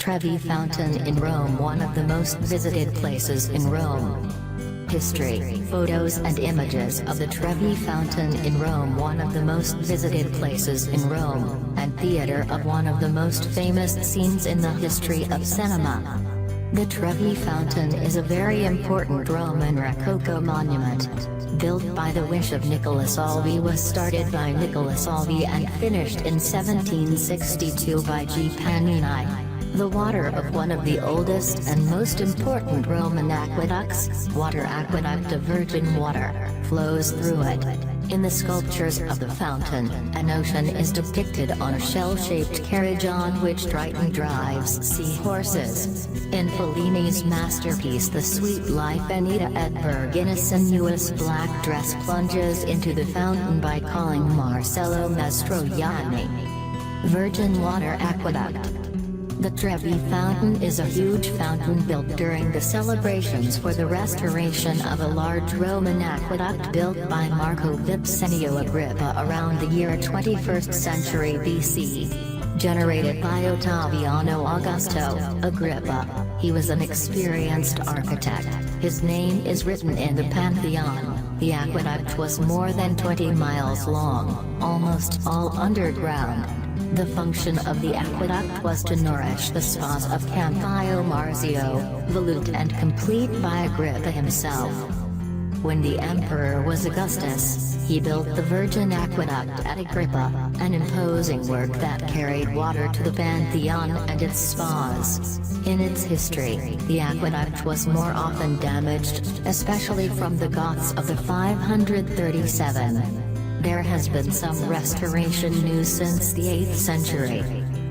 Trevi Fountain in Rome, one of the most visited places in Rome. History, photos and images of the Trevi Fountain in Rome, one of the most visited places in Rome, and theater of one of the most famous scenes in the history of cinema. The Trevi Fountain is a very important Roman Rococo monument. Built by the wish of Nicola Salvi, was started by Nicola Salvi and finished in 1762 by G. Pannini. The water of one of the oldest and most important Roman aqueducts, water aqueduct of virgin water, flows through it. In the sculptures of the fountain, an ocean is depicted on a shell-shaped carriage on which Triton drives seahorses. In Fellini's masterpiece The Sweet Life, Enita Edberg in a sinuous black dress plunges into the fountain by calling Marcello Mastroianni. Virgin water aqueduct. The Trevi Fountain is a huge fountain built during the celebrations for the restoration of a large Roman aqueduct built by Marco Vipsenio Agrippa around the year 21st century BC. Generated by Ottaviano Augusto Agrippa, he was an experienced architect. His name is written in the Pantheon. The aqueduct was more than 20 miles long, almost all underground. The function of the aqueduct was to nourish the spas of Campio Marzio, Volute and complete by Agrippa himself. When the emperor was Augustus, he built the Virgin Aqueduct at Agrippa, an imposing work that carried water to the Pantheon and its spas. In its history, the aqueduct was more often damaged, especially from the Goths of the 537. There has been some restoration news since the 8th century.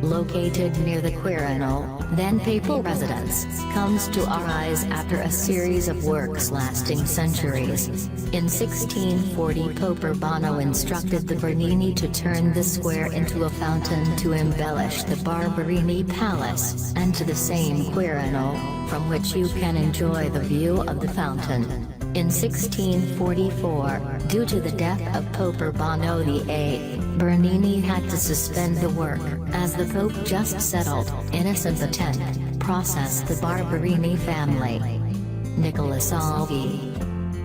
Located near the Quirinal, then Papal Residence, comes to our eyes after a series of works lasting centuries. In 1640, Pope Urbano instructed the Bernini to turn the square into a fountain to embellish the Barberini Palace, and to the same Quirinal, from which you can enjoy the view of the fountain. In 1644, due to the death of Pope Urbano VIII, Bernini had to suspend the work, as the Pope just settled. Innocent X processed the Barberini family. Nicola Salvi.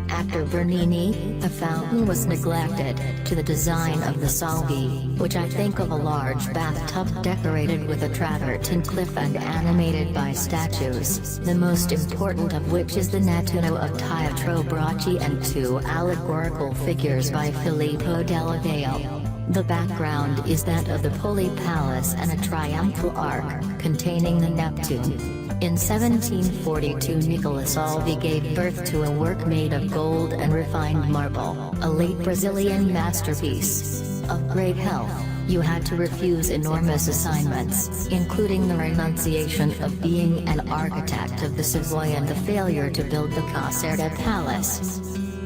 After Bernini, the fountain was neglected, to the design of the Salvi, which I think of a large bathtub decorated with a travertine cliff and animated by statues, the most important of which is the Nettuno of Pietro Bracci and two allegorical figures by Filippo della Valle. The background is that of the Poli Palace and a triumphal arch, containing the Neptune. In 1742, Nicola Salvi gave birth to a work made of gold and refined marble, a late Brazilian masterpiece. Of great health, you had to refuse enormous assignments, including the renunciation of being an architect of the Savoy and the failure to build the Caserta Palace.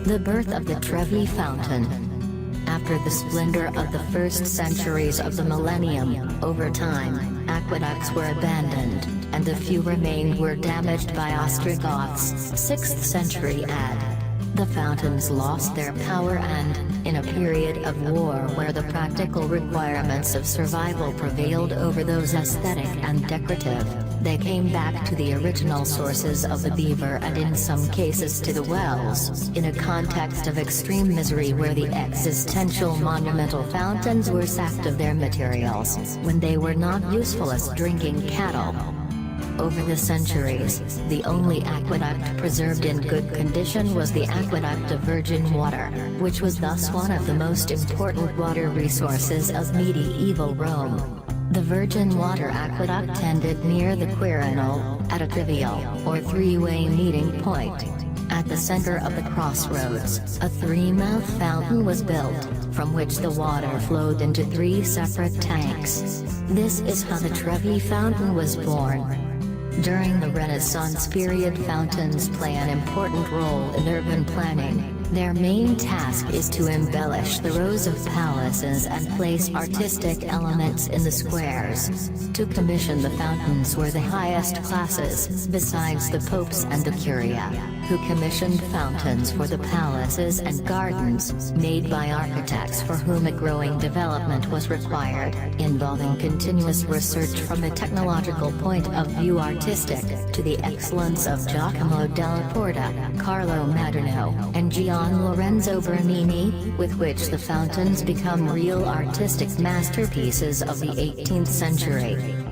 The birth of the Trevi Fountain. After the splendor of the first centuries of the millennium, over time, aqueducts were abandoned, and the few remained were damaged by Ostrogoths, 6th century AD. The fountains lost their power and, in a period of war where the practical requirements of survival prevailed over those aesthetic and decorative, they came back to the original sources of the beaver and in some cases to the wells, in a context of extreme misery where the existential monumental fountains were sacked of their materials, when they were not useful as drinking cattle. Over the centuries, the only aqueduct preserved in good condition was the Aqueduct of Virgin Water, which was thus one of the most important water resources of medieval Rome. The Virgin Water Aqueduct ended near the Quirinal, at a trivial, or three-way meeting point. At the center of the crossroads, a three-mouth fountain was built, from which the water flowed into three separate tanks. This is how the Trevi Fountain was born. During the Renaissance period, fountains play an important role in urban planning. Their main task is to embellish the rows of palaces and place artistic elements in the squares. To commission the fountains were the highest classes, besides the popes and the curia, who commissioned fountains for the palaces and gardens, made by architects for whom a growing development was required, involving continuous research from a technological point of view artistic, to the excellence of Giacomo della Porta, Carlo Maderno, and Gian Lorenzo Bernini, with which the fountains become real artistic masterpieces of the 18th century.